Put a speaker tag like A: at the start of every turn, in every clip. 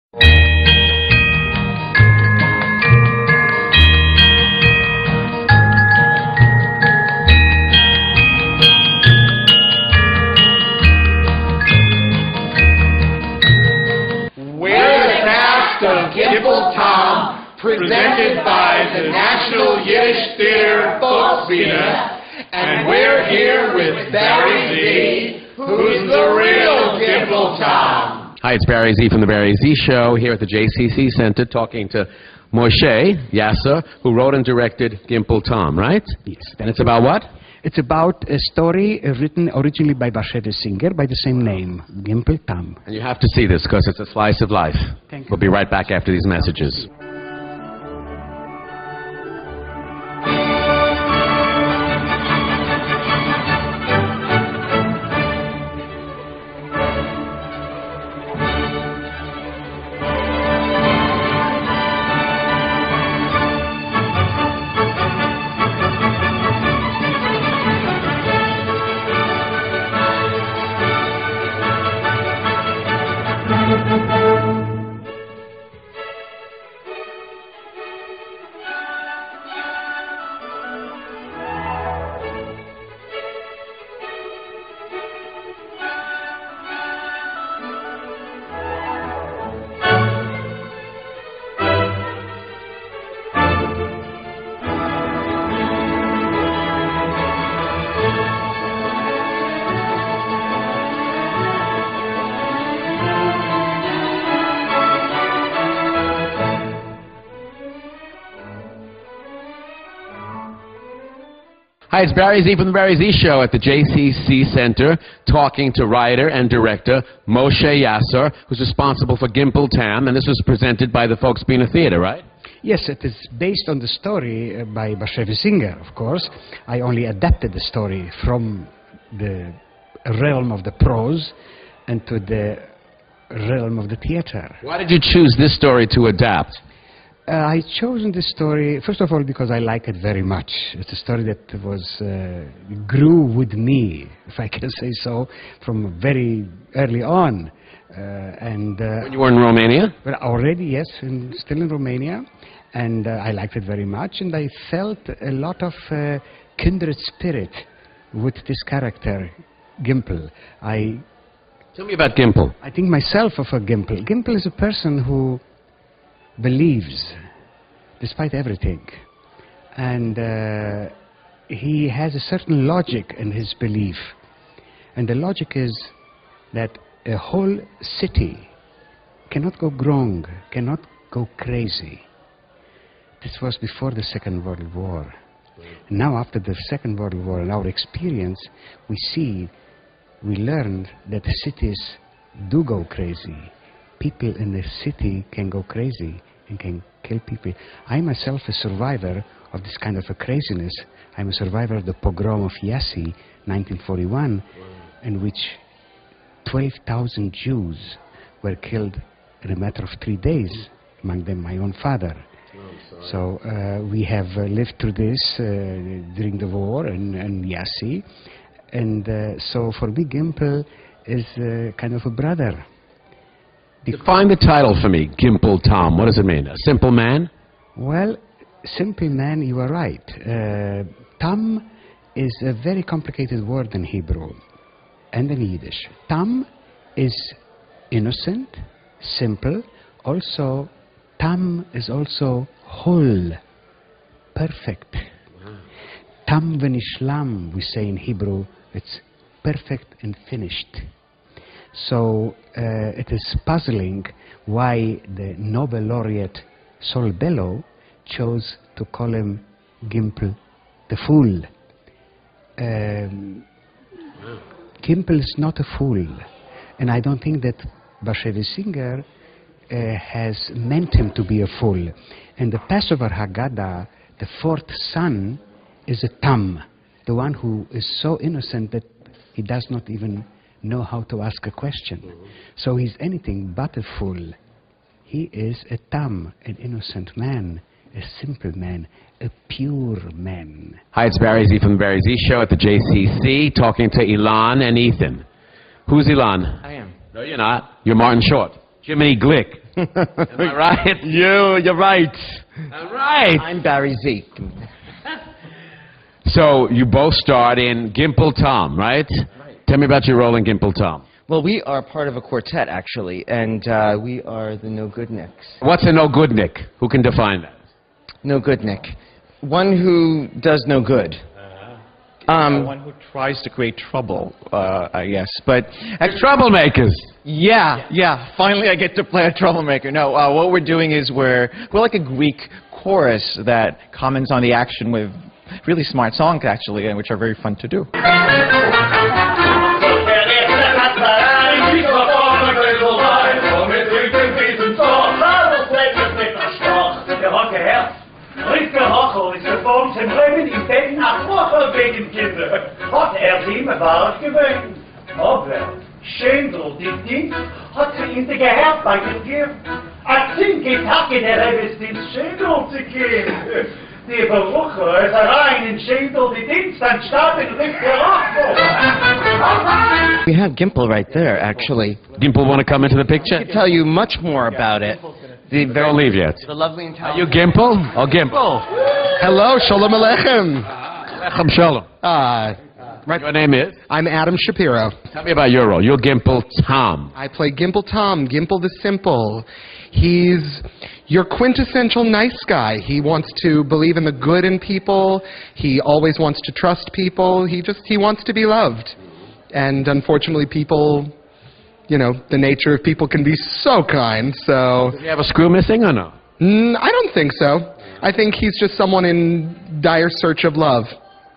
A: Gimpel Tam, presented by the National Yiddish Theater Folksbiene, and we're here with Barry Z, who's the real Gimpel Tam.
B: Hi, it's Barry Z from the Barry Z Show here at the JCC Center talking to Moshe Yasser, who wrote and directed Gimpel Tam, right?
C: Yes.
B: And it's about what?
C: It's about a story written originally by Bashevis Singer by the same name, Gimpel Tam.
B: And you have to see this because it's a slice of life.
C: Thank you.
B: We'll be right back after these messages. Hi, it's Barry Z from the Barry Z Show at the JCC Center, talking to writer and director Moshe Yasser, who's responsible for Gimpel Tam, and this was presented by the Folksbiene Theater, right?
C: Yes, it is based on the story by Bashevis Singer, of course. I only adapted the story from the realm of the prose into the realm of the theater.
B: Why did you choose this story to adapt?
C: I chosen this story, first of all, because I like it very much. It's a story that was grew with me, if I can say so, from very early on.
B: When you were in Romania?
C: Well, already, yes, and still in Romania. And I liked it very much, and I felt a lot of kindred spirit with this character, Gimpel.
B: Tell me about Gimpel.
C: I think myself of a Gimpel. Gimpel is a person who believes despite everything, and he has a certain logic in his belief, and the logic is that a whole city cannot go wrong, cannot go crazy. This was before the Second World War. Now, after the Second World War, in our experience, we learned that the cities do go crazy. People in the city can go crazy and can kill people. I myself a survivor of this kind of a craziness. I'm a survivor of the pogrom of Jassy, 1941, in which 12,000 Jews were killed in a matter of 3 days, among them my own father. So we have lived through this during the war in Jassy, and so for me Gimpel is kind of a brother.
B: Define the title for me, Gimpel Tam. What does it mean? A simple man?
C: Well, simple man, you are right. Tam is a very complicated word in Hebrew and in Yiddish. Tam is innocent, simple. Also, Tam is also whole, perfect. Tam v'nishlam, we say in Hebrew, it's perfect and finished. So it is puzzling why the Nobel laureate Sol Bellow chose to call him Gimpel the Fool. Gimpel is not a fool, and I don't think that Bashevis Singer has meant him to be a fool. And the Passover Haggadah, the fourth son, is a Tam, the one who is so innocent that he does not even know how to ask a question. So he's anything but a fool. He is a Tam, an innocent man, a simple man, a pure man.
B: Hi, it's Barry Z from the Barry Z Show at the JCC, talking to Ilan and Ethan. Who's Ilan?
D: I am.
B: No, you're not. You're Martin Short. Jiminy Glick. Am I right?
D: You're right.
B: All right.
D: I'm Barry Z.
B: So you both starred in Gimpel Tam, right? Tell me about your role in Gimpel Tam.
D: Well, we are part of a quartet, actually, and we are the No Good Nicks.
B: What's a no good Nick? Who can define that?
D: No Good Nick. One who does no good.
E: One who tries to create trouble, I guess. But
B: Troublemakers.
E: yeah. Finally, I get to play a troublemaker. No, what we're doing is we're like a Greek chorus that comments on the action with really smart songs, actually, and which are very fun to do.
F: Is gevormd zijn blijven in bed naar vroeger wegen kinderen. Had die me waar gewöhnt. Maar wel, Schindel, die Dienst, hat sie in die Geherbei gegeben. Als Zinke Tage der Rebesdienst Schindel zu gehen. Die Beruche ist rein in Schindel, die Dienst an Stab in Rückgerachtung.
D: We have Gimpel right there, actually.
B: Gimpel want to come into the picture?
D: I can tell you much more about it.
B: Don't leave yet.
D: The lovely and
B: Are you Gimpel? Oh, Gimpel.
G: Hello, Shalom Aleichem.
B: Aleichem Shalom. Your name is?
G: I'm Adam Shapiro.
B: Tell me about your role. You're Gimpel Tam.
G: I play Gimpel Tam, Gimpel the Simple. He's your quintessential nice guy. He wants to believe in the good in people. He always wants to trust people. He wants to be loved. And unfortunately, people, you know, the nature of people can be so kind, so...
B: Does he have a screw missing or no?
G: I don't think so. I think he's just someone in dire search of love.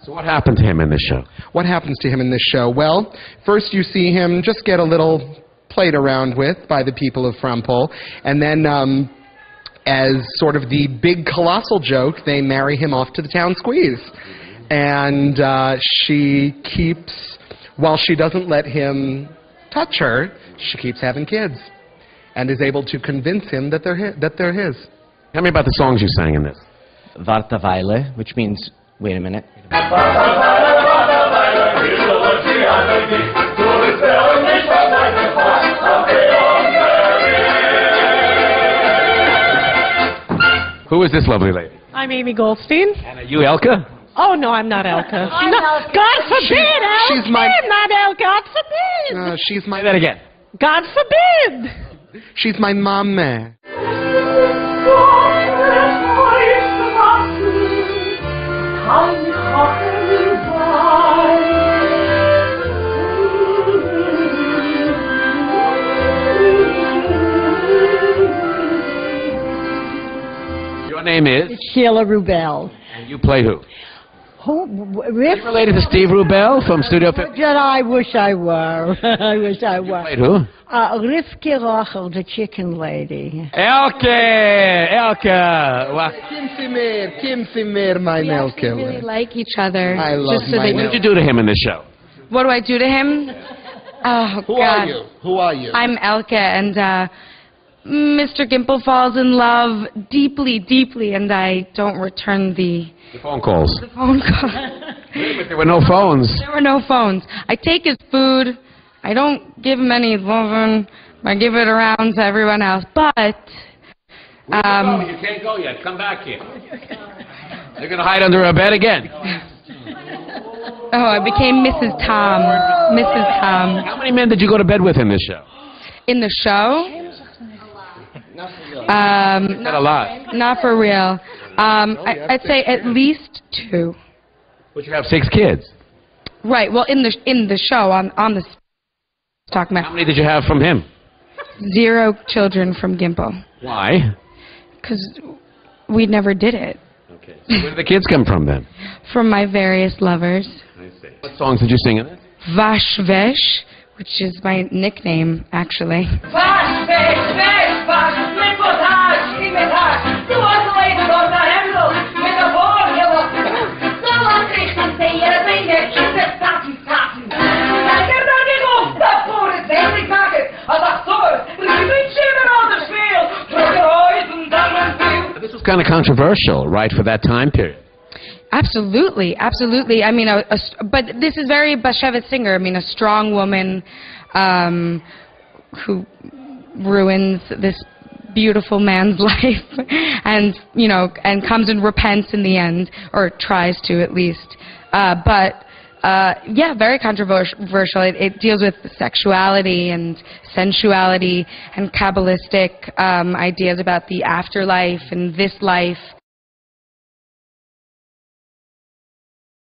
B: So what happened to him in this show?
G: What happens to him in this show? Well, first you see him just get a little played around with by the people of Frampol, and then as sort of the big colossal joke, they marry him off to the town squeeze. And she keeps, while she doesn't let him touch her, she keeps having kids and is able to convince him that they're his.
B: Tell me about the songs you sang in this.
D: Warte Weile, which means, wait a minute.
B: Who is this lovely lady?
H: I'm Amy Goldstein.
B: And are you Elka?
H: Oh, no, I'm not Elka. No, God forbid, Elka!
G: She's my...
H: Not Elka, God forbid!
G: She's my...
B: Say that again.
H: God forbid!
G: She's my mama.
B: Your name is?
H: Sheila Rubel.
B: And you play who?
H: Riff?
B: Related to Steve Rubel from Studio 50?
H: I wish I were. I wish I were.
B: Played who?
H: Rivke Rochel, the chicken lady.
B: Elke!
G: Kim Simir, my Elke.
I: We really like each other.
G: I love
I: just so
G: my
I: that
B: What did you do to him in this show?
I: What do I do to him? Oh,
G: Who
I: God.
G: are you? Who are you?
I: I'm Elke, and Mr. Gimpel falls in love deeply, deeply, and I don't return the
B: phone calls.
I: The phone call.
B: There were no phones.
I: There were no phones. I take his food. I don't give him any loving. I give it around to everyone else. But
B: You can't go yet. Come back here. You're going to hide under a bed again.
I: oh, I became Mrs. Tom. Mrs. Tom.
B: How many men did you go to bed with in this show?
I: In the show?
B: Not a lot.
I: Not for real. I'd say at least 2.
B: But you have 6 kids.
I: Right. Well, in the show on the stock
B: How many did you have from him?
I: 0 children from Gimpel.
B: Why?
I: Because we never did it.
B: Okay. So where did the kids come from then?
I: From my various lovers.
B: I see. What songs did you sing in it?
I: Vash Vesh, which is my nickname, actually.
F: Vash, vesh, vesh, vash, lipotage, imitage. Du hast Leben auf der Hemdl, mit der Vorhille. So was ich sehe, wenn der Kinder Tati. Dann geht er nicht auf, da vor ist endlich nackt. Als ach so, riebig schimmer aus dem Spiel. Drücke Häusen, dann man viel.
B: This was kind of controversial, right, for that time period.
I: Absolutely, absolutely. I mean, but this is very Bashevis Singer. I mean, a strong woman who ruins this beautiful man's life, and and comes and repents in the end, or tries to at least. Yeah, very controversial. It deals with sexuality and sensuality and Kabbalistic ideas about the afterlife and this life.